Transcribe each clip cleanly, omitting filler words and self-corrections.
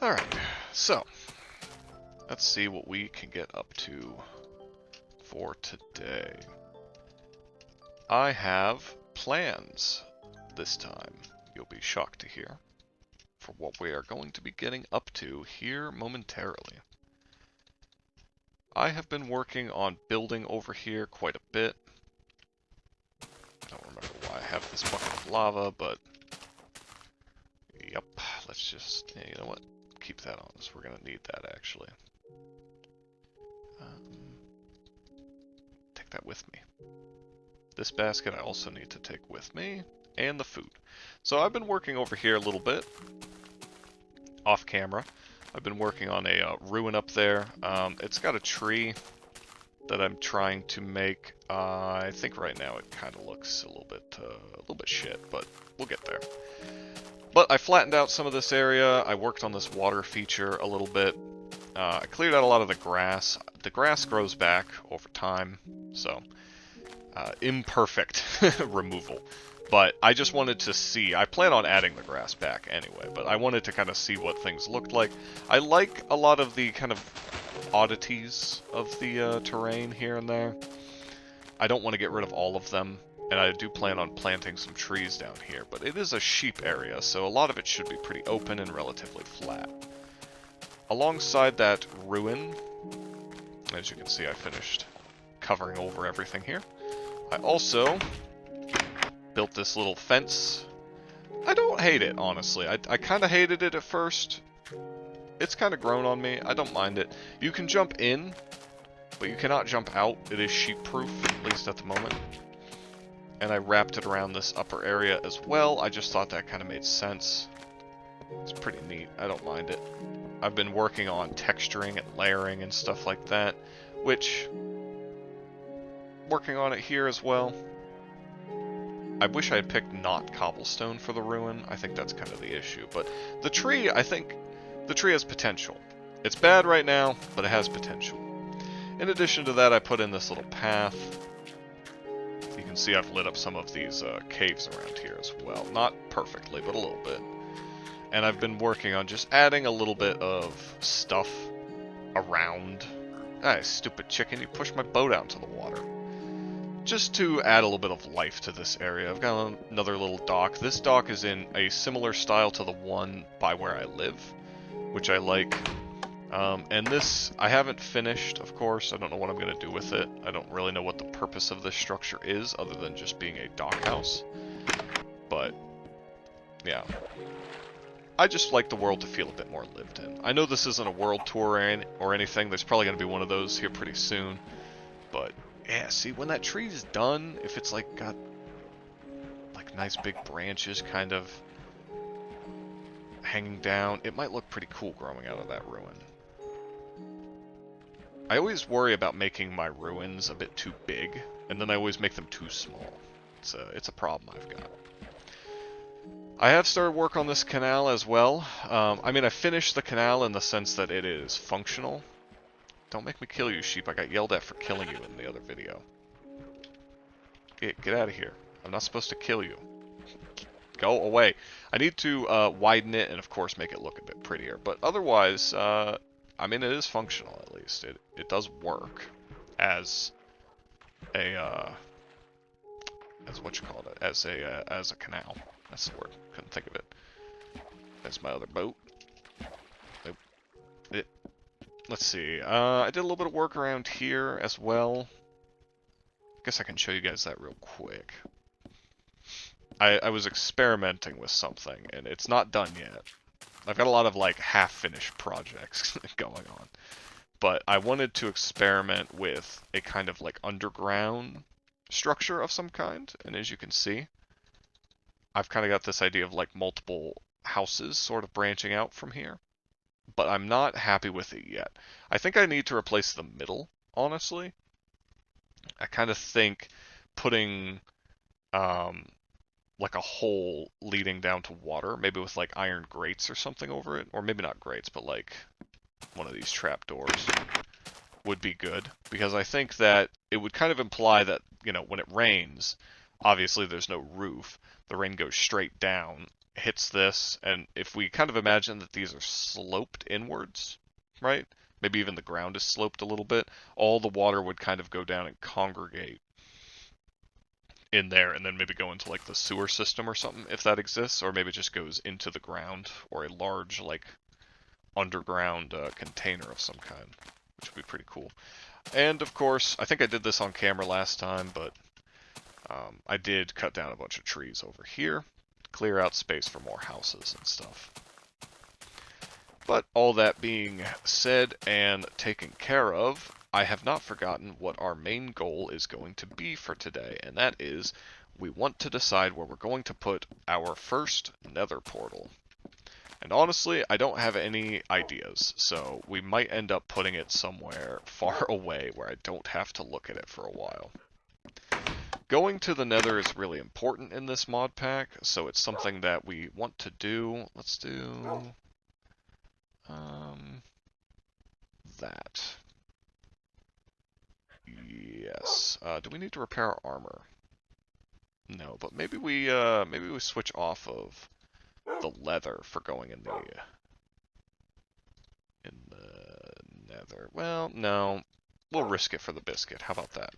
Alright, so let's see what we can get up to for today. I have plans this time, you'll be shocked to hear, for what we are going to be getting up to here momentarily. I have been working on building over here quite a bit. I don't remember why I have this bucket of lava, but yep, let's just, yeah, you know what, keep that on us, we're going to need that actually. Take that with me. This basket I also need to take with me, and the food. So I've been working over here a little bit, off camera. I've been working on a ruin up there. It's got a tree that I'm trying to make. I think right now it kind of looks a little bit shit, but we'll get there. But I flattened out some of this area. I worked on this water feature a little bit. I cleared out a lot of the grass. The grass grows back over time, so imperfect removal. But I just wanted to see, I plan on adding the grass back anyway, but I wanted to kind of see what things looked like. I like a lot of the kind of oddities of the terrain here and there. I don't want to get rid of all of them, and I do plan on planting some trees down here, but it is a sheep area, so a lot of it should be pretty open and relatively flat. Alongside that ruin, as you can see, I finished covering over everything here. I also built this little fence. I don't hate it, honestly. I kind of hated it at first. It's kind of grown on me. I don't mind it. You can jump in, but you cannot jump out. It is sheep-proof, at least at the moment. And I wrapped it around this upper area as well. I just thought that kind of made sense. It's pretty neat. I don't mind it. I've been working on texturing and layering and stuff like that, which, working on it here as well. I wish I had picked not cobblestone for the ruin. I think that's kind of the issue. But the tree, I think, the tree has potential. It's bad right now, but it has potential. In addition to that, I put in this little path. You can see I've lit up some of these caves around here as well. Not perfectly, but a little bit. And I've been working on just adding a little bit of stuff around. Ah, stupid chicken, you pushed my boat out into the water. Just to add a little bit of life to this area. I've got another little dock. This dock is in a similar style to the one by where I live, which I like. And this, I haven't finished, of course. I don't know what I'm going to do with it. I don't really know what the purpose of this structure is, other than just being a dock house. But, yeah. I just like the world to feel a bit more lived in. I know this isn't a world tour or anything. There's probably going to be one of those here pretty soon. But yeah, see, when that tree's done, if it's like got like nice big branches kind of hanging down, it might look pretty cool growing out of that ruin. I always worry about making my ruins a bit too big, and then I always make them too small. It's a problem I've got. I have started work on this canal as well. I mean, I finished the canal in the sense that it is functional. Don't make me kill you, sheep. I got yelled at for killing you in the other video. Get out of here. I'm not supposed to kill you. Go away. I need to widen it and, of course, make it look a bit prettier. But otherwise, I mean, it is functional, at least. It does work as a, as what you call it, as a canal. That's the word. Couldn't think of it. That's my other boat. Let's see. I did a little bit of work around here as well. Guess I can show you guys that real quick. I was experimenting with something, and it's not done yet. I've got a lot of like half-finished projects going on. But I wanted to experiment with a kind of like underground structure of some kind, and as you can see, I've kind of got this idea of like multiple houses sort of branching out from here. But I'm not happy with it yet. I think I need to replace the middle, honestly. I kind of think putting like a hole leading down to water, maybe with like iron grates or something over it, or maybe not grates, but like one of these trapdoors would be good, because I think that it would kind of imply that, you know, when it rains, obviously there's no roof, the rain goes straight down hits this, and if we kind of imagine that these are sloped inwards, right? Maybe even the ground is sloped a little bit, all the water would kind of go down and congregate in there, and then maybe go into like the sewer system or something, if that exists, or maybe it just goes into the ground, or a large like underground container of some kind, which would be pretty cool. And of course, I think I did this on camera last time, but I did cut down a bunch of trees over here, clear out space for more houses and stuff. But all that being said and taken care of, I have not forgotten what our main goal is going to be for today, and that is we want to decide where we're going to put our first nether portal. And honestly, I don't have any ideas, so we might end up putting it somewhere far away where I don't have to look at it for a while. Going to the nether is really important in this mod pack, so it's something that we want to do. Let's do that. Yes. Do we need to repair our armor? No, but maybe we switch off of the leather for going in the nether. Well, no. We'll risk it for the biscuit. How about that?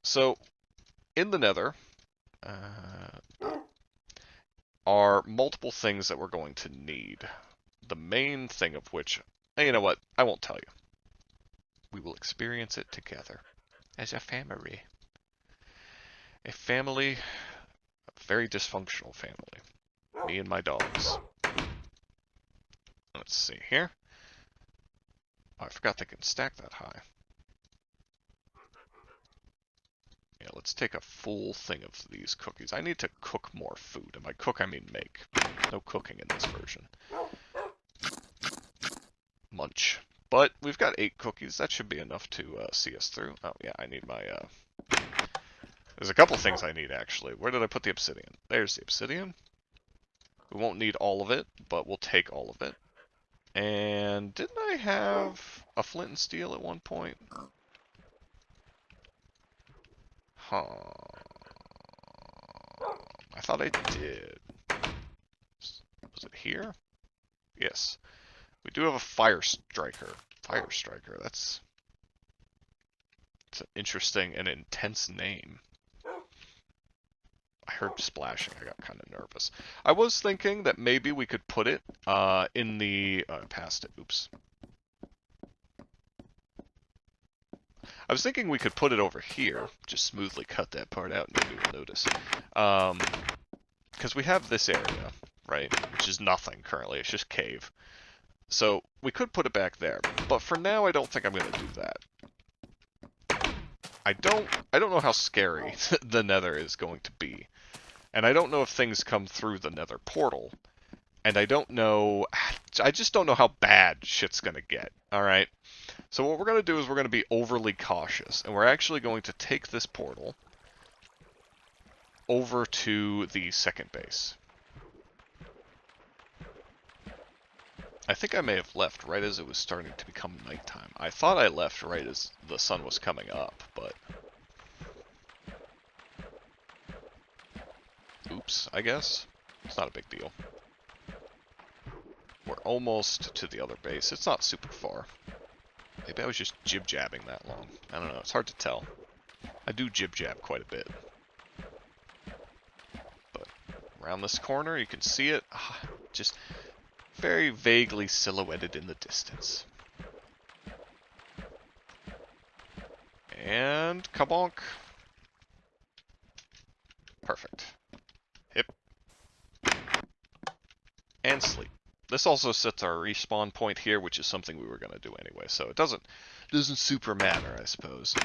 So, in the nether are multiple things that we're going to need. The main thing of which, you know what, I won't tell you. We will experience it together as a family. A family, a very dysfunctional family. Me and my dogs. Let's see here. Oh, I forgot they can stack that high. Yeah, let's take a full thing of these cookies. I need to cook more food. And by cook, I mean make. No cooking in this version. Munch. But we've got 8 cookies. That should be enough to see us through. Oh, yeah, I need my... There's a couple things I need, actually. Where did I put the obsidian? There's the obsidian. We won't need all of it, but we'll take all of it. And didn't I have a flint and steel at one point? Huh. I thought I did. Was it here? Yes. We do have a fire striker. Fire striker, that's an interesting and intense name. I heard splashing, I got kind of nervous. I was thinking that maybe we could put it in the... past it, oops. I was thinking we could put it over here, just smoothly cut that part out and nobody will notice. Because we have this area, right, which is nothing currently, it's just cave. So we could put it back there, but for now I don't think I'm going to do that. I don't know how scary the nether is going to be. And I don't know if things come through the nether portal. And I just don't know how bad shit's going to get, alright? So what we're going to do is we're going to be overly cautious, and we're actually going to take this portal over to the second base. I think I may have left right as it was starting to become nighttime. I thought I left right as the sun was coming up, but... Oops, I guess. It's not a big deal. We're almost to the other base. It's not super far. Maybe I was just jib-jabbing that long. I don't know, it's hard to tell. I do jib-jab quite a bit. But around this corner, you can see it. Just very vaguely silhouetted in the distance. And kabonk. Perfect. Hip. And sleep. This also sets our respawn point here, which is something we were going to do anyway, so it doesn't super matter, I suppose.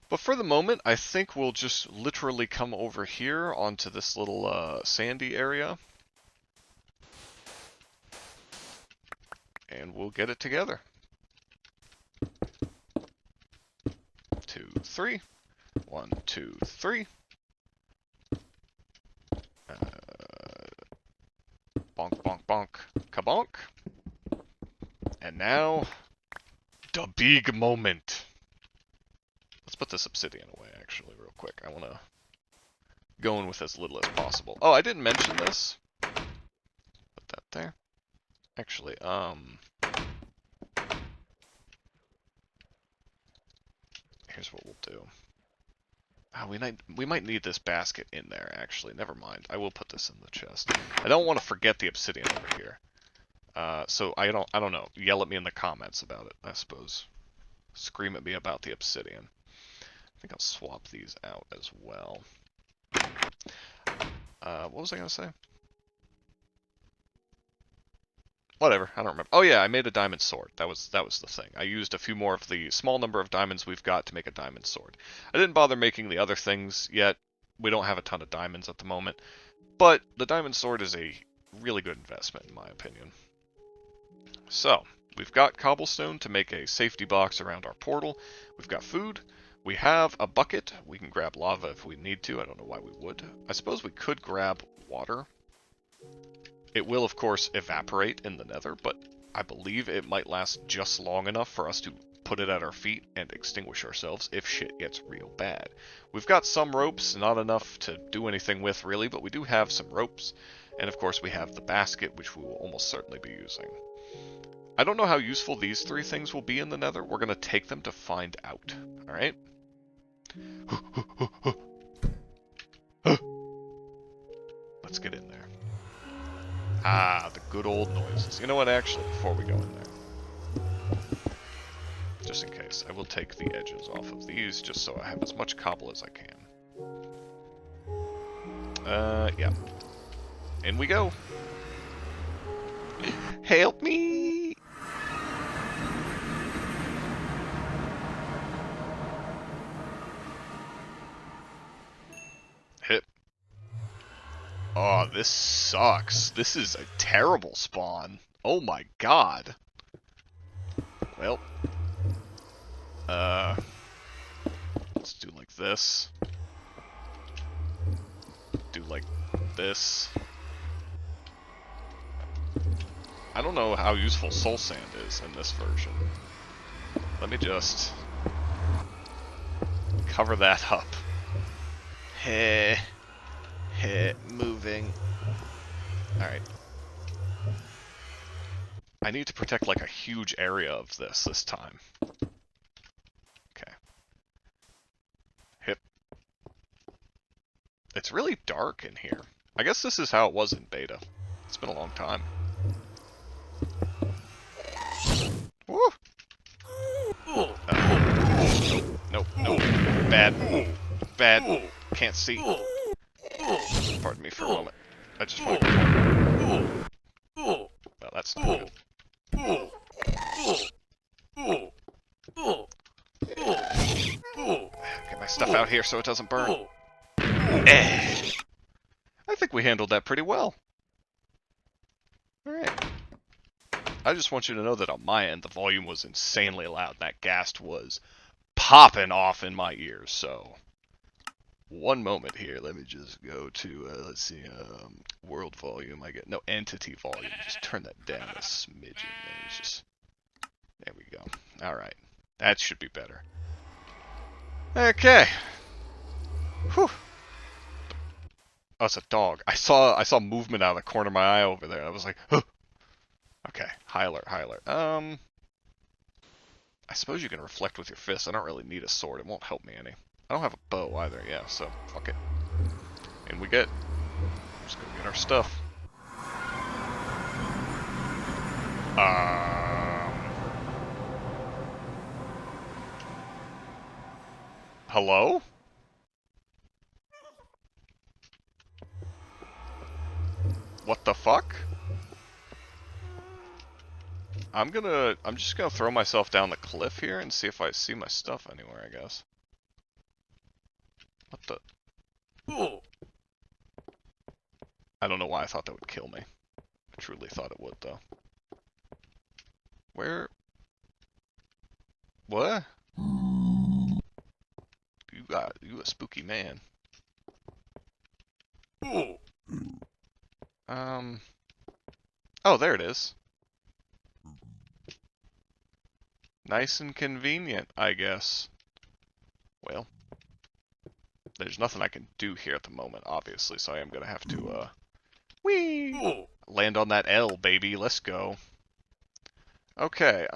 But for the moment, I think we'll just literally come over here onto this little sandy area. And we'll get it together. 2, 3. 1, 2, 3. Bonk, bonk, bonk. Kabonk. And now, the big moment. Let's put this obsidian away, actually, real quick. I want to going with as little as possible. Oh, I didn't mention this. Put that there. Actually, here's what we'll do. Oh, we might need this basket in there, actually. Never mind. I will put this in the chest. I don't want to forget the obsidian over here. So I don't know. Yell at me in the comments about it, I suppose. Scream at me about the obsidian. I think I'll swap these out as well. What was I gonna say? Whatever, I don't remember. Oh yeah, I made a diamond sword. That was the thing. I used a few more of the small number of diamonds we've got to make a diamond sword. I didn't bother making the other things yet. We don't have a ton of diamonds at the moment. But the diamond sword is a really good investment in my opinion. So, we've got cobblestone to make a safety box around our portal. We've got food. We have a bucket. We can grab lava if we need to. I don't know why we would. I suppose we could grab water. It will, of course, evaporate in the nether, but I believe it might last just long enough for us to put it at our feet and extinguish ourselves if shit gets real bad. We've got some ropes, not enough to do anything with really, but we do have some ropes. And of course we have the basket, which we will almost certainly be using. I don't know how useful these three things will be in the nether. We're going to take them to find out. Alright? Let's get in there. Ah, the good old noises. You know what, actually, before we go in there, just in case, I will take the edges off of these, just so I have as much cobble as I can. Yeah. In we go. Help me! Hit. Oh, this sucks. This is a terrible spawn. Oh my god. Well. Let's do like this. Do like this. I don't know how useful soul sand is in this version. Let me just cover that up. Heh. Heh. Moving. Alright. I need to protect like a huge area of this time. Okay. Hip. It's really dark in here. I guess this is how it was in beta. It's been a long time. Woo! Nope, nope. Bad. Bad. Can't see. Pardon me for a moment. I just want to... Well, that's not good. Get my stuff out here so it doesn't burn. I think we handled that pretty well. Alright. I just want you to know that on my end, the volume was insanely loud. That ghast was popping off in my ears, so... One moment here, let me just go to, let's see, world volume, no, entity volume, just turn that down a smidgen, there we go, alright, that should be better. Okay. Whew. Oh, it's a dog. I saw movement out of the corner of my eye over there, I was like, huh. Okay, high alert, high alert. I suppose you can reflect with your fist. I don't really need a sword. It won't help me any. I don't have a bow either, yeah, so fuck it. And we get... Let's go get our stuff. Hello? What the fuck? I'm just gonna throw myself down the cliff here and see if I see my stuff anywhere, I guess. What the? I don't know why I thought that would kill me. I truly thought it would, though. Where? What? You a spooky man. Oh, there it is. Nice and convenient, I guess. Well, There's nothing I can do here at the moment, obviously, so I am going to have to, whee! Land on that L, baby. Let's go. Okay,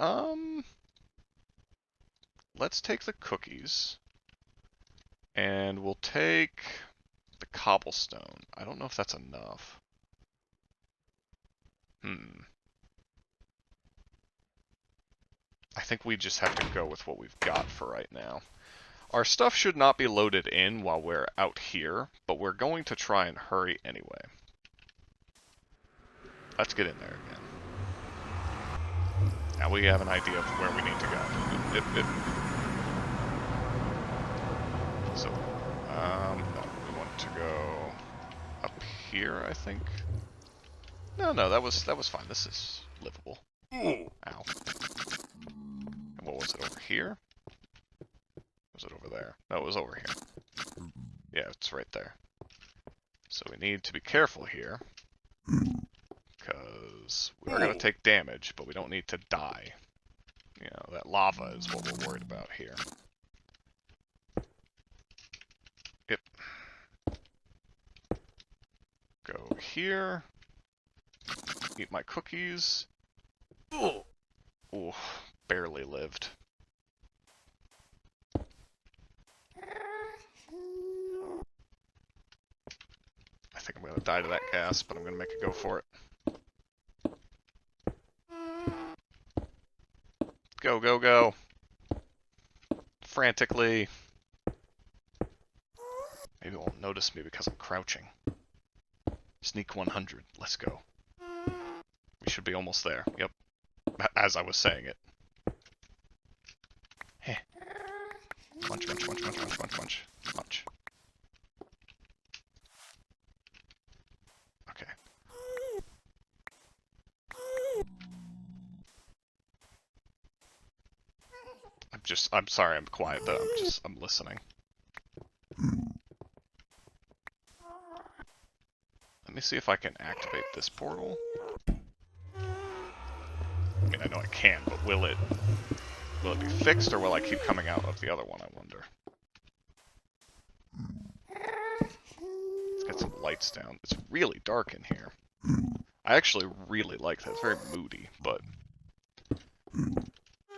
let's take the cookies. And we'll take the cobblestone. I don't know if that's enough. I think we just have to go with what we've got for right now. Our stuff should not be loaded in while we're out here, but we're going to try and hurry anyway. Let's get in there again. Now we have an idea of where we need to go. So, no, we want to go up here, I think. No, that was fine. This is livable. Ow. And what was it over here? Was it over there? No, it was over here. Yeah, it's right there. So we need to be careful here. Because we are going to take damage, but we don't need to die. You know, that lava is what we're worried about here. Yep. Go here. Eat my cookies. Ooh, barely lived. I think I'm going to die to that gas, but I'm going to make a go for it. Go, go, go. Frantically. Maybe it won't notice me because I'm crouching. Sneak 100. Let's go. We should be almost there. Yep. As I was saying it. Heh. Munch, munch, munch, munch, munch, munch, munch. Munch. Okay. I'm sorry I'm quiet though. I'm listening. Let me see if I can activate this portal. I mean, I know I can, but will it be fixed, or will I keep coming out of the other one, I wonder? Let's get some lights down. It's really dark in here. I actually really like that. It's very moody, but...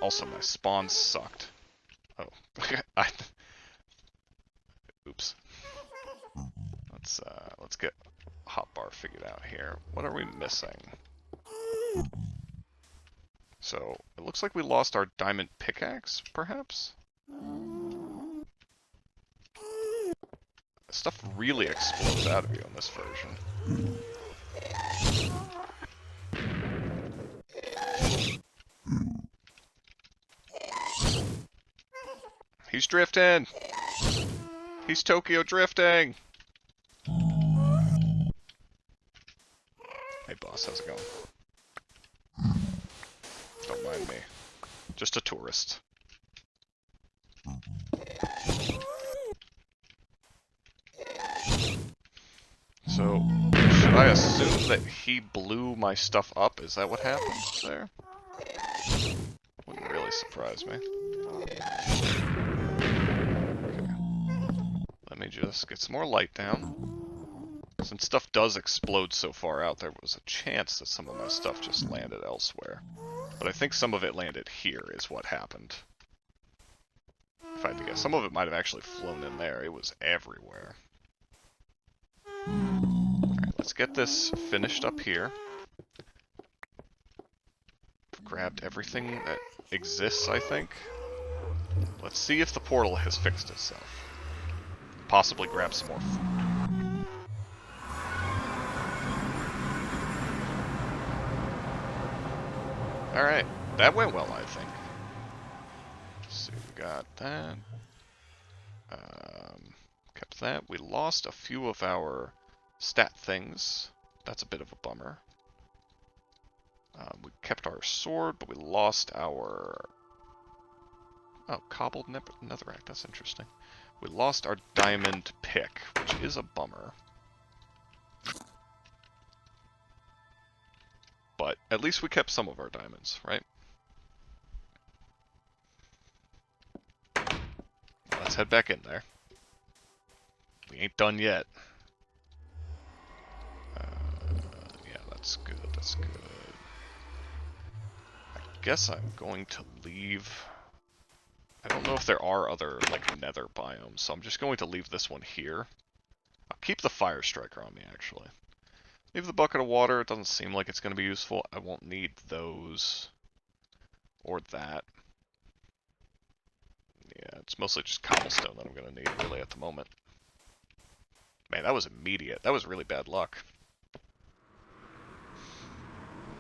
Also, my spawn sucked. Oh. Oops. Let's get hotbar figured out here. What are we missing? So, it looks like we lost our diamond pickaxe, perhaps? Stuff really explodes out of you in this version. He's drifting! He's Tokyo drifting! Hey boss, how's it going? Don't mind me. Just a tourist. So, should I assume that he blew my stuff up? Is that what happened there? Wouldn't really surprise me. Okay. Let me just get some more light down. Since stuff does explode so far out, there was a chance that some of my stuff just landed elsewhere. But I think some of it landed here is what happened. If I had to guess, some of it might have actually flown in there. It was everywhere. Alright, let's get this finished up here. Grabbed everything that exists, I think. Let's see if the portal has fixed itself. Possibly grab some more food. Alright, that went well, I think. So we got that. Kept that. We lost a few of our stat things. That's a bit of a bummer. We kept our sword, but we lost our... Oh, cobbled netherrack. That's interesting. We lost our diamond pick, which is a bummer. But at least we kept some of our diamonds, right? Let's head back in there. We ain't done yet. Yeah, that's good, that's good. I guess I'm going to leave... I don't know if there are other, like, nether biomes, so I'm just going to leave this one here. I'll keep the fire striker on me, actually. Leave the bucket of water, it doesn't seem like it's going to be useful. I won't need those. Or that. Yeah, it's mostly just cobblestone that I'm going to need, really, at the moment. Man, that was immediate. That was really bad luck.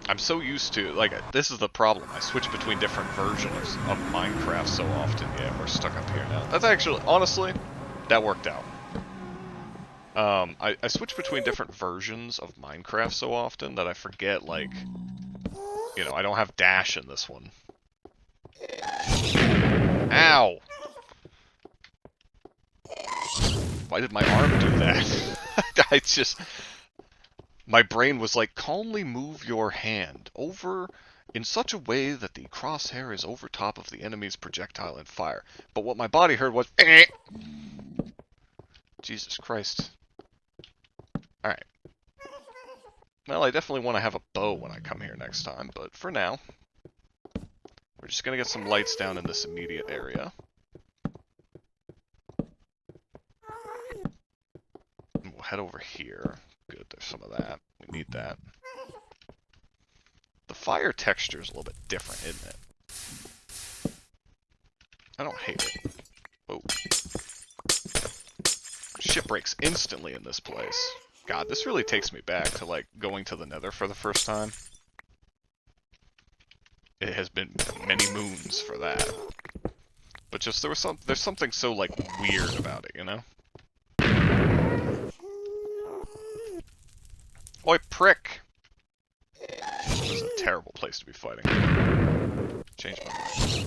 I'm so used to, like, this is the problem. I switch between different versions of Minecraft so often. Yeah, we're stuck up here now. That's actually, honestly, that worked out. I switch between different versions of Minecraft so often that I forget, like, you know, I don't have dash in this one. Ow! Why did my arm do that? I just... My brain was like, calmly move your hand over in such a way that the crosshair is over top of the enemy's projectile and fire. But what my body heard was... Jesus Christ. Alright. Well, I definitely want to have a bow when I come here next time, but for now, we're just going to get some lights down in this immediate area. And we'll head over here. Good, there's some of that. We need that. The fire texture is a little bit different, isn't it? I don't hate it. Oh. Shit breaks instantly in this place. God, this really takes me back to, like, going to the nether for the first time. It has been many moons for that. But just, there's something so, like, weird about it, you know? Oi, prick! This is a terrible place to be fighting. Change my mind.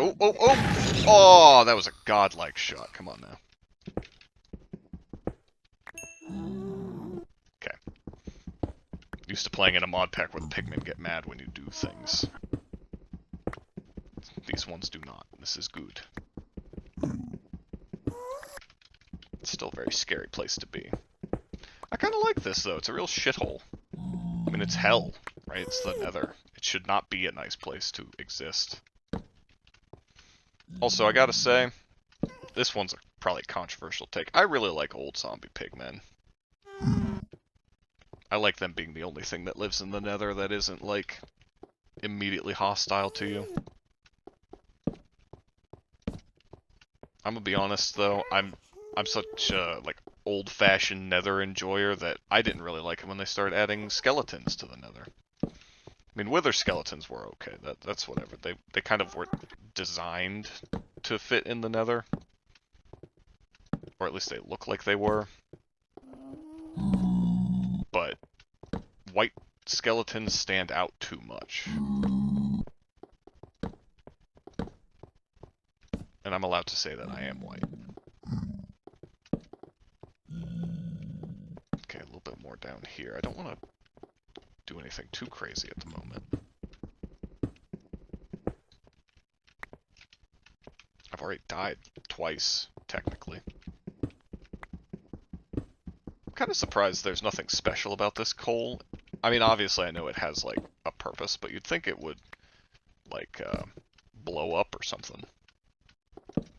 Oh, oh, oh! Oh, that was a godlike shot. Come on now. Okay. Used to playing in a mod pack where the pigmen get mad when you do things. These ones do not. This is good. It's still a very scary place to be. I kind of like this, though. It's a real shithole. I mean, it's hell, right? It's the nether. It should not be a nice place to exist. Also, I gotta say, this one's probably a controversial take. I really like old zombie pigmen. I like them being the only thing that lives in the nether that isn't, like, immediately hostile to you. I'm gonna be honest, though, I'm such a, like, old-fashioned nether enjoyer that I didn't really like it when they started adding skeletons to the nether. I mean, wither skeletons were okay, that's whatever. They kind of were designed to fit in the nether. Or at least they look like they were. But white skeletons stand out too much. And I'm allowed to say that I am white. Okay, a little bit more down here. I don't want to do anything too crazy at the moment. I've already died twice, technically. I'm kind of surprised there's nothing special about this coal. I mean, obviously I know it has, like, a purpose, but you'd think it would, like, blow up or something.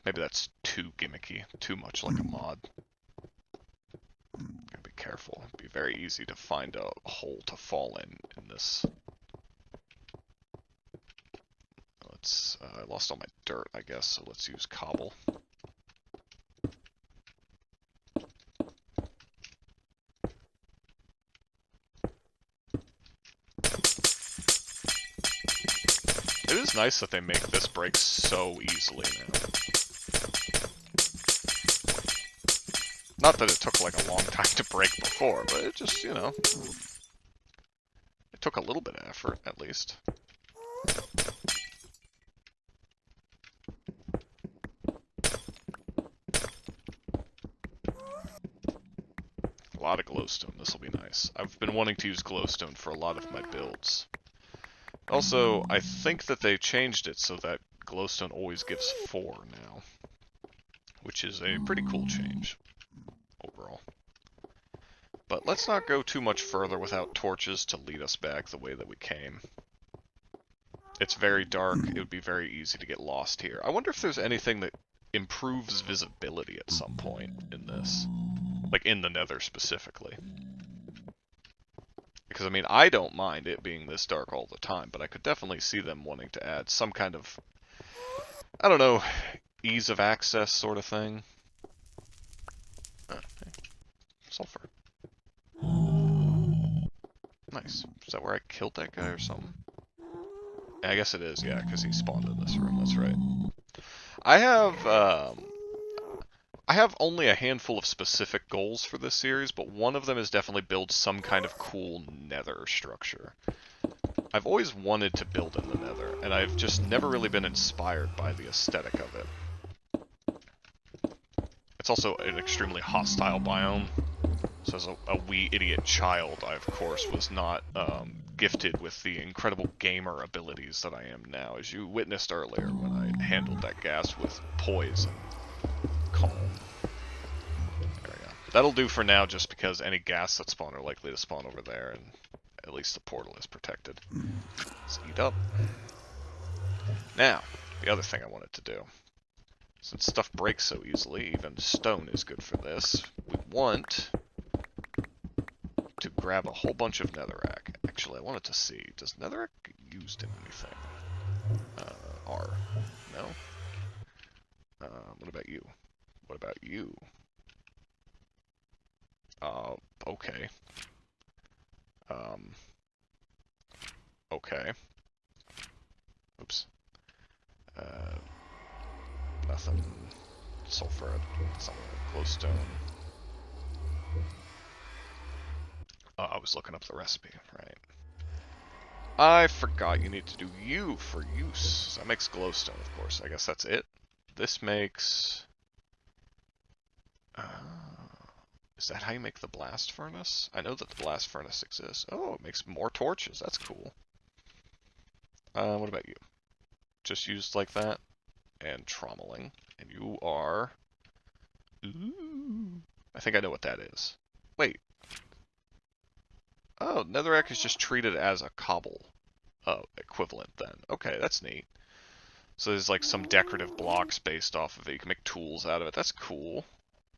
Maybe that's too gimmicky, too much like a mod. Gotta be careful. It'd be very easy to find a hole to fall in this. I lost all my dirt, I guess, so let's use cobble. It is nice that they make this break so easily now. Not that it took, like, a long time to break before, but it just, you know... It took a little bit of effort, at least. A lot of glowstone, this will be nice. I've been wanting to use glowstone for a lot of my builds. Also, I think that they changed it so that glowstone always gives 4 now, which is a pretty cool change overall. But let's not go too much further without torches to lead us back the way that we came. It's very dark, it would be very easy to get lost here. I wonder if there's anything that improves visibility at some point in this. Like in the Nether specifically. Because, I mean, I don't mind it being this dark all the time, but I could definitely see them wanting to add some kind of, I don't know, ease of access sort of thing. Okay. Sulfur. Nice. Is that where I killed that guy or something? I guess it is, yeah, because he spawned in this room, that's right. I have only a handful of specific goals for this series, but one of them is definitely build some kind of cool nether structure. I've always wanted to build in the nether, and I've just never really been inspired by the aesthetic of it. It's also an extremely hostile biome, so as a wee idiot child, I of course was not gifted with the incredible gamer abilities that I am now, as you witnessed earlier when I handled that gas with poise and calm. There we go. That'll do for now, just because any gas that spawn are likely to spawn over there, and at least the portal is protected. Let's eat up. Now, the other thing I wanted to do. Since stuff breaks so easily, even stone is good for this. We want to grab a whole bunch of netherrack. Actually, I wanted to see, does netherrack get used in anything? R. No? What about you? What about you? Okay. Okay. Oops. Nothing. Sulfur. Something like glowstone. I was looking up the recipe, right. I forgot you need to do you for use. That makes glowstone, of course. I guess that's it. This makes... is that how you make the blast furnace? I know that the blast furnace exists. Oh, it makes more torches. That's cool. What about you? Just used like that? And trommeling. And you are... Ooh. I think I know what that is. Wait. Oh, netherrack is just treated as a cobble equivalent then. Okay, that's neat. So there's like some decorative blocks based off of it. You can make tools out of it. That's cool.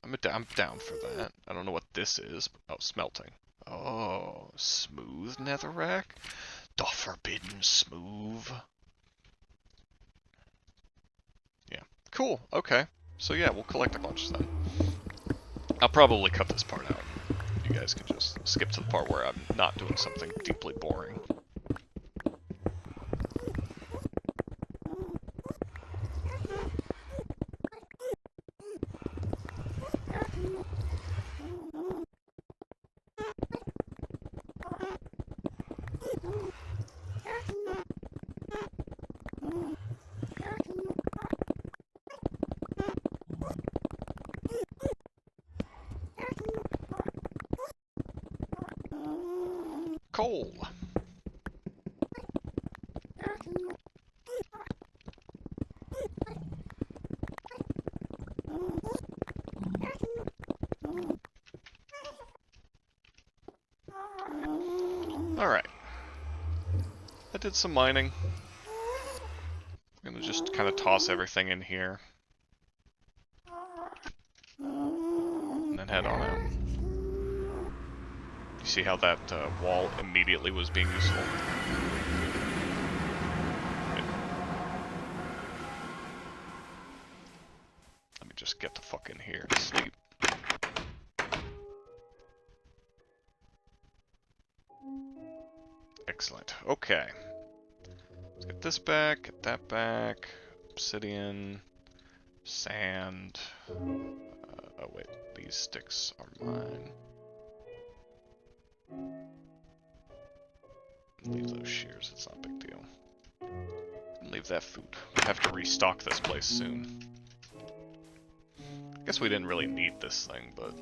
I'm down for that. I don't know what this is. Oh, smelting. Oh, smooth netherrack? The forbidden smooth. Yeah. Cool. Okay. So yeah, we'll collect a bunch then. I'll probably cut this part out. You guys can just skip to the part where I'm not doing something deeply boring. Coal. Alright. I did some mining. I'm gonna just kind of toss everything in here. And then head on out. You see how that wall immediately was being useful? Let me just get the fuck in here and sleep. Excellent. Okay. Let's get this back, get that back. Obsidian, sand. Oh wait, these sticks are mine. Leave those shears, it's not a big deal. And leave that food. We'll have to restock this place soon. I guess we didn't really need this thing, but...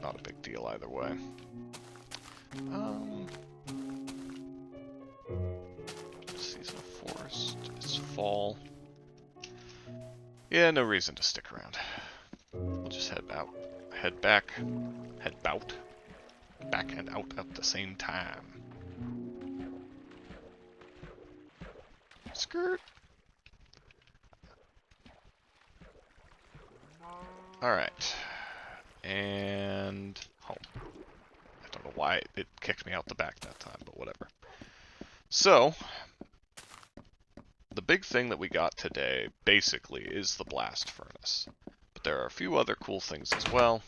not a big deal either way. fall. Yeah, no reason to stick around. We'll just head out. Head back. Head bout. Back and out at the same time. Skirt. Alright. And home. I don't know why it kicked me out the back that time, but whatever. So, the big thing that we got today, basically, is the blast furnace. But there are a few other cool things as well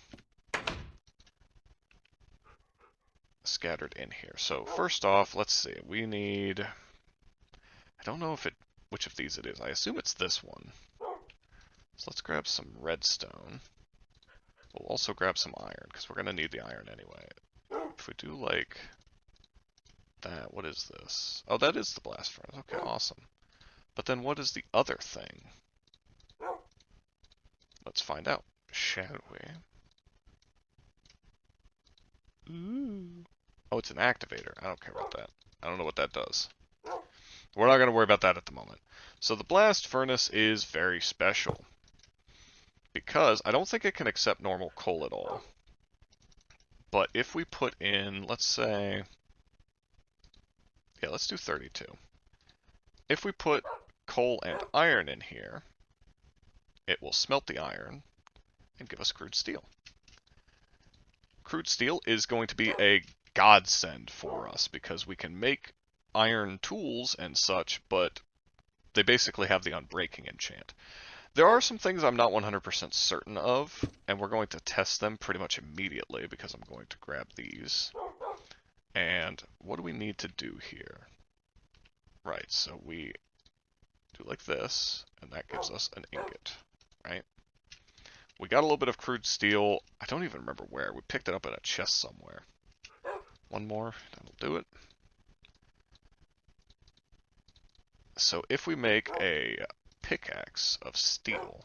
scattered in here. So first off, let's see. We need... I don't know which of these it is. I assume it's this one. So let's grab some redstone. We'll also grab some iron, because we're going to need the iron anyway. If we do like that, what is this? Oh, that is the blast furnace. Okay, awesome. But then what is the other thing? Let's find out, shall we? Ooh. Oh, it's an activator. I don't care about that. I don't know what that does. We're not going to worry about that at the moment. So the blast furnace is very special, because I don't think it can accept normal coal at all. But if we put in, let's say, yeah, let's do 32. If we put coal and iron in here, it will smelt the iron and give us crude steel. Crude steel is going to be a godsend for us, because we can make iron tools and such, but they basically have the unbreaking enchant. There are some things I'm not 100% certain of, and we're going to test them pretty much immediately, because I'm going to grab these. And what do we need to do here? Right, so we do like this, and that gives us an ingot, right? We got a little bit of crude steel. I don't even remember where. We picked it up in a chest somewhere. One more, that'll do it. So if we make a pickaxe of steel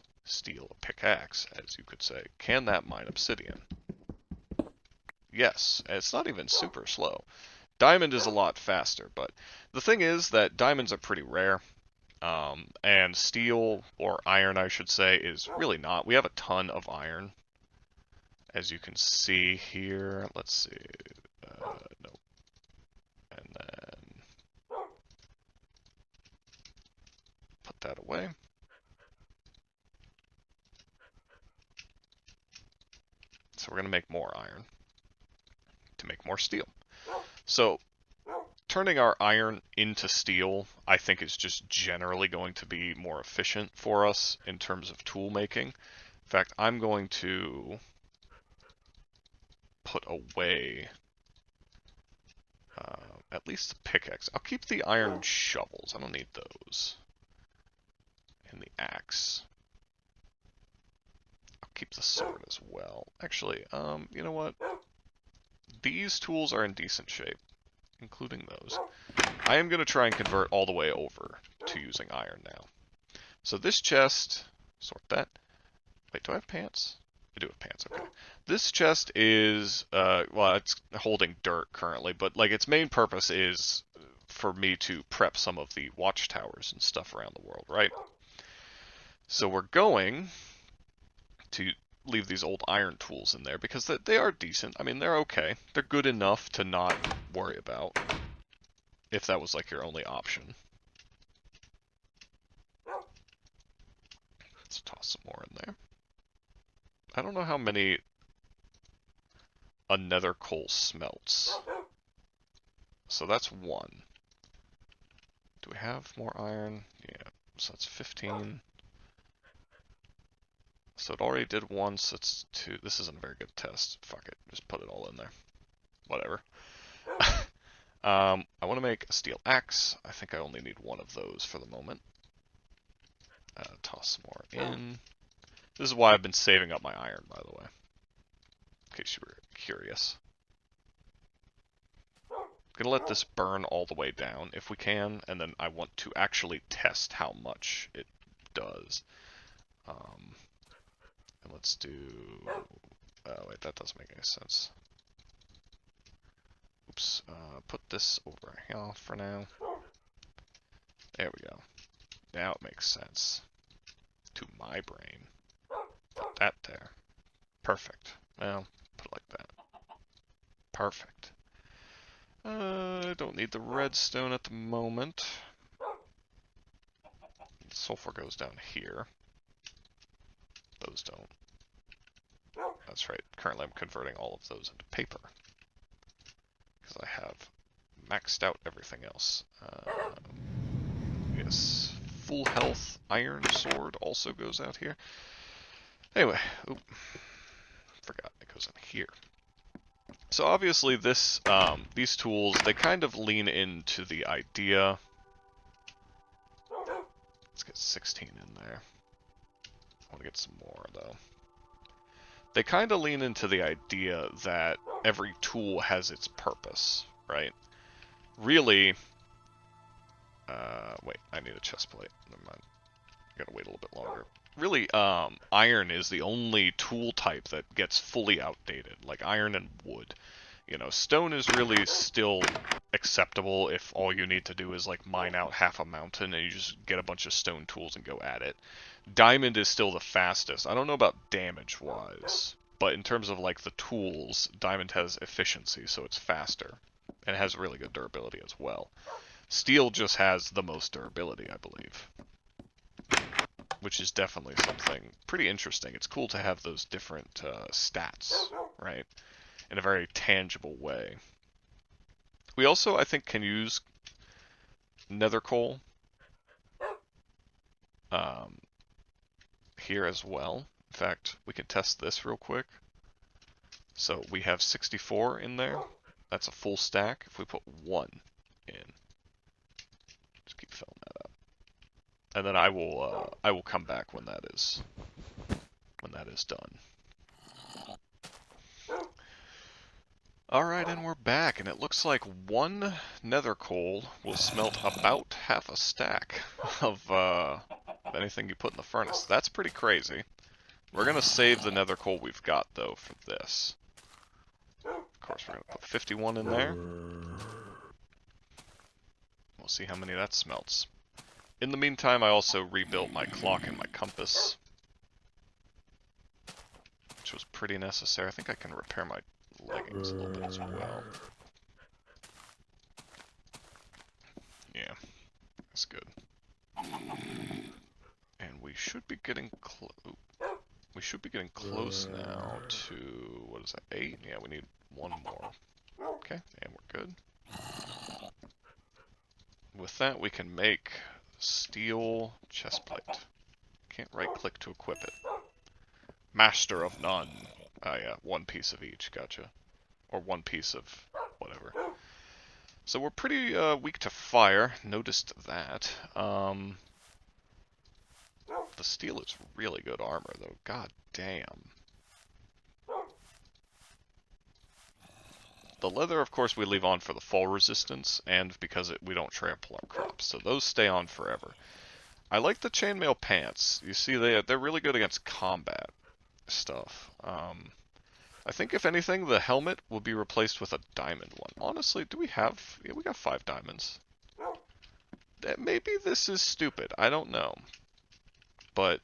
pickaxe, as you could say, can that mine obsidian? Yes, it's not even super slow. Diamond is a lot faster, but the thing is that diamonds are pretty rare, and steel, or iron I should say, is really not. We have a ton of iron, as you can see here. Let's see, no, and then put that away. So we're going to make more iron to make more steel. So turning our iron into steel, I think, is just generally going to be more efficient for us in terms of tool making. In fact, I'm going to put away at least the pickaxe. I'll keep the iron shovels. I don't need those. And the axe. I'll keep the sword as well. Actually, you know what? These tools are in decent shape, including those. I am going to try and convert all the way over to using iron now. So this chest, sort that. Wait, do I have pants? I do have pants, okay. This chest is, well, it's holding dirt currently, but like its main purpose is for me to prep some of the watchtowers and stuff around the world, right? So we're going to leave these old iron tools in there, because they are decent. I mean, they're okay. They're good enough to not worry about, if that was like your only option. Let's toss some more in there. I don't know how many a nether coal smelts. So that's 1. Do we have more iron? Yeah, so that's 15. So it already did 1, so it's 2. This isn't a very good test. Fuck it, just put it all in there. Whatever. I want to make a steel axe. I think I only need 1 of those for the moment. Toss some more in. This is why I've been saving up my iron, by the way, in case you were curious. I'm going to let this burn all the way down if we can, and then I want to actually test how much it does. And let's do... Oh, wait, that doesn't make any sense. Oops. Put this over here for now. There we go. Now it makes sense. To my brain. Put that there. Perfect. Well, put it like that. Perfect. I don't need the redstone at the moment. The sulfur goes down here. Those don't. That's right. Currently I'm converting all of those into paper. Because I have maxed out everything else. Yes. Full health iron sword also goes out here. Anyway. Oop. Forgot it goes in here. So obviously these tools, they kind of lean into the idea. Let's get 16 in there. I want to get some more though. They kind of lean into the idea that every tool has its purpose, right? Really, wait, I need a chest plate. Never mind. I gotta wait a little bit longer. Really, iron is the only tool type that gets fully outdated, like iron and wood. You know, stone is really still acceptable if all you need to do is like mine out half a mountain and you just get a bunch of stone tools and go at it. Diamond is still the fastest. I don't know about damage wise, but in terms of like the tools, diamond has efficiency, so it's faster and has really good durability as well. Steel just has the most durability, I believe, which is definitely something pretty interesting. It's cool to have those different stats, right? In a very tangible way. We also, I think, can use nether coal here as well. In fact, we can test this real quick. So we have 64 in there. That's a full stack. If we put 1 in, just keep filling that up, and then I will come back when that is done. Alright, and we're back, and it looks like 1 nether coal will smelt about half a stack of anything you put in the furnace. That's pretty crazy. We're going to save the nether coal we've got, though, for this. Of course, we're going to put 51 in there. We'll see how many that smelts. In the meantime, I also rebuilt my clock and my compass, which was pretty necessary. I think I can repair my leggings a little bit as well. Yeah, that's good. And we should be getting close now to, what is that, 8? Yeah, we need 1 more. Okay, and we're good. With that, we can make steel chestplate. Can't right-click to equip it. Master of none. Oh yeah, 1 piece of each, gotcha. Or 1 piece of whatever. So we're pretty weak to fire, noticed that. The steel is really good armor, though. God damn. The leather, of course, we leave on for the fall resistance, and because we don't trample our crops, so those stay on forever. I like the chainmail pants. You see, they're really good against combat stuff. I think, if anything, the helmet will be replaced with a diamond one. Honestly, do we have... Yeah, we got 5 diamonds. Maybe this is stupid. I don't know. But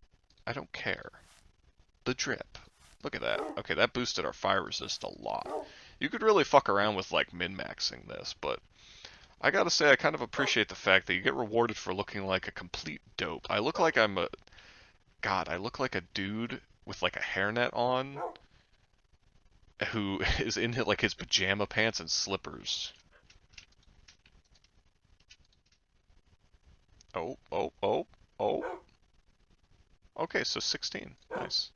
I don't care. The drip. Look at that. Okay, that boosted our fire resist a lot. You could really fuck around with, like, min-maxing this, but I gotta say, I kind of appreciate the fact that you get rewarded for looking like a complete dope. I look like I'm a... God, I look like a dude with, like, a hairnet on who is in, like, his pajama pants and slippers. Oh, oh, oh, oh. Okay, so 16. Nice.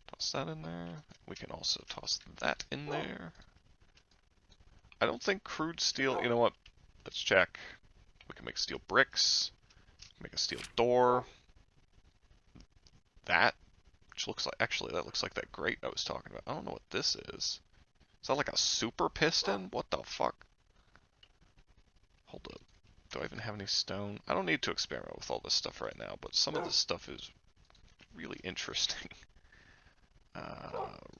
Toss that in there. We can also toss that in there. I don't think crude steel... You know what? Let's check. We can make steel bricks. Make a steel door. That, which looks like... Actually, that looks like that grate I was talking about. I don't know what this is. Is that like a super piston? What the fuck? Hold up. Do I even have any stone? I don't need to experiment with all this stuff right now, but some of this stuff is really interesting.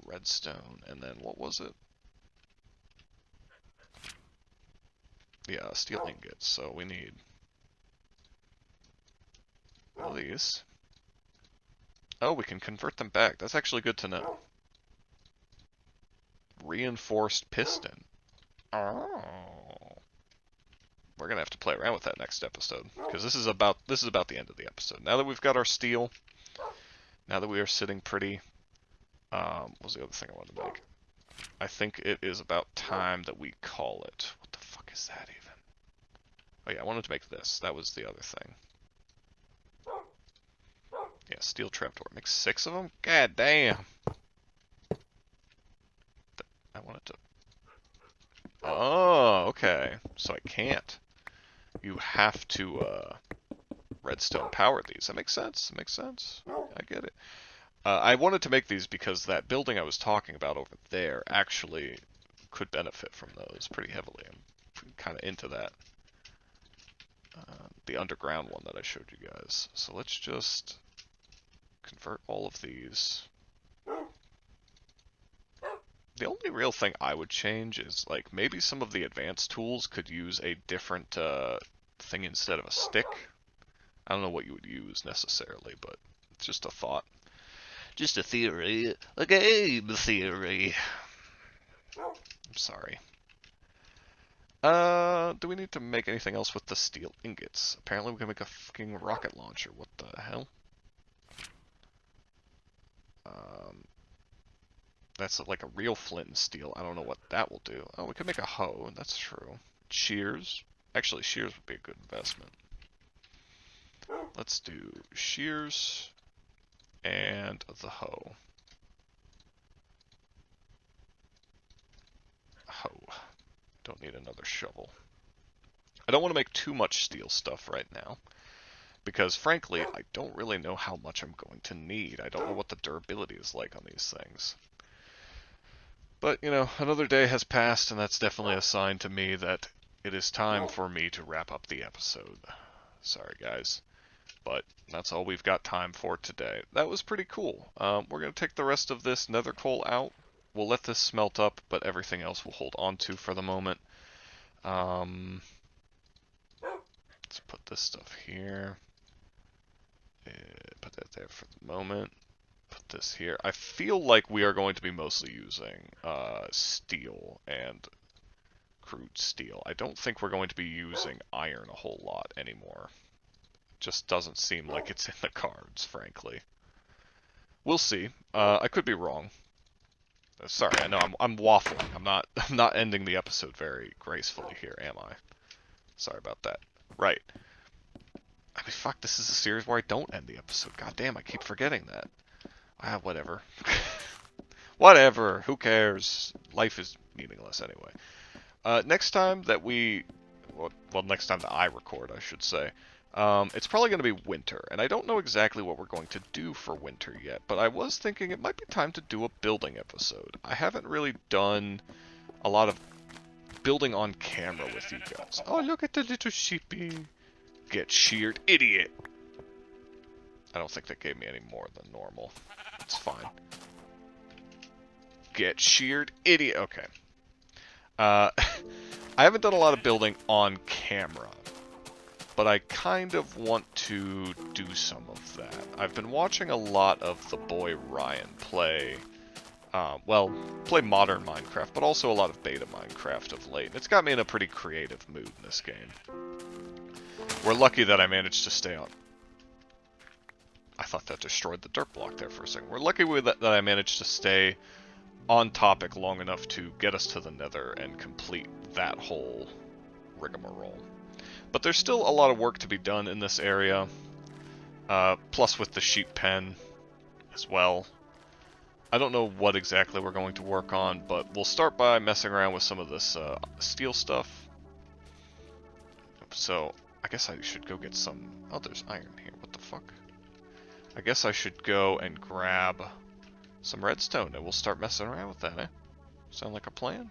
Redstone, and then what was it? Yeah, steel ingots, so we need What are these? Oh, we can convert them back. That's actually good to know. Reinforced piston. Oh. We're gonna have to play around with that next episode, because this is about the end of the episode. Now that we've got our steel, now that we are sitting pretty, what was the other thing I wanted to make? I think it is about time that we call it. What the fuck is that even? Oh yeah, I wanted to make this. That was the other thing. Yeah, steel trapdoor. Make 6 of them? God damn. I wanted to... Oh, okay. So I can't. You have to, redstone power these. That makes sense. That makes sense. I get it. I wanted to make these because that building I was talking about over there actually could benefit from those pretty heavily. I'm kind of into that. The underground one that I showed you guys. So let's just convert all of these. The only real thing I would change is, like, maybe some of the advanced tools could use a different thing instead of a stick. I don't know what you would use necessarily, but it's just a thought. Just a theory. A game theory. I'm sorry. Do we need to make anything else with the steel ingots? Apparently we can make a fucking rocket launcher. What the hell? That's like a real flint and steel. I don't know what that will do. Oh, we could make a hoe. That's true. Shears. Actually, shears would be a good investment. Let's do shears and the hoe. Hoe. Don't need another shovel. I don't want to make too much steel stuff right now, because frankly, I don't really know how much I'm going to need. I don't know what the durability is like on these things. But, you know, another day has passed, and that's definitely a sign to me that it is time for me to wrap up the episode. Sorry, guys. But that's all we've got time for today. That was pretty cool. We're going to take the rest of this nether coal out. We'll let this smelt up, but everything else we'll hold on to for the moment. Let's put this stuff here. Put that there for the moment. Put this here. I feel like we are going to be mostly using steel and crude steel. I don't think we're going to be using iron a whole lot anymore. Just doesn't seem like it's in the cards, frankly. We'll see. I could be wrong. Sorry, I know I'm waffling. I'm not ending the episode very gracefully here, am I? Sorry about that. Right. I mean, fuck, this is a series where I don't end the episode. God damn, I keep forgetting that. Ah, whatever. Whatever. Who cares? Life is meaningless anyway. Next time that next time that I record, I should say, it's probably going to be winter, and I don't know exactly what we're going to do for winter yet, but I was thinking it might be time to do a building episode. I haven't really done a lot of building on camera with you guys. Oh, look at the little sheepy. Get sheared, idiot. I don't think that gave me any more than normal. It's fine. Get sheared, idiot. Okay. I haven't done a lot of building on camera, but I kind of want to do some of that. I've been watching a lot of the boy Ryan play, play modern Minecraft, but also a lot of beta Minecraft of late. It's got me in a pretty creative mood in this game. We're lucky that I managed to stay on. I thought that destroyed the dirt block there for a second. We're lucky that I managed to stay on topic long enough to get us to the nether and complete that whole rigmarole. But there's still a lot of work to be done in this area, plus with the sheep pen as well. I don't know what exactly we're going to work on, but we'll start by messing around with some of this steel stuff. So, I guess I should go get some... Oh, there's iron here. What the fuck? I guess I should go and grab some redstone, and we'll start messing around with that, eh? Sound like a plan?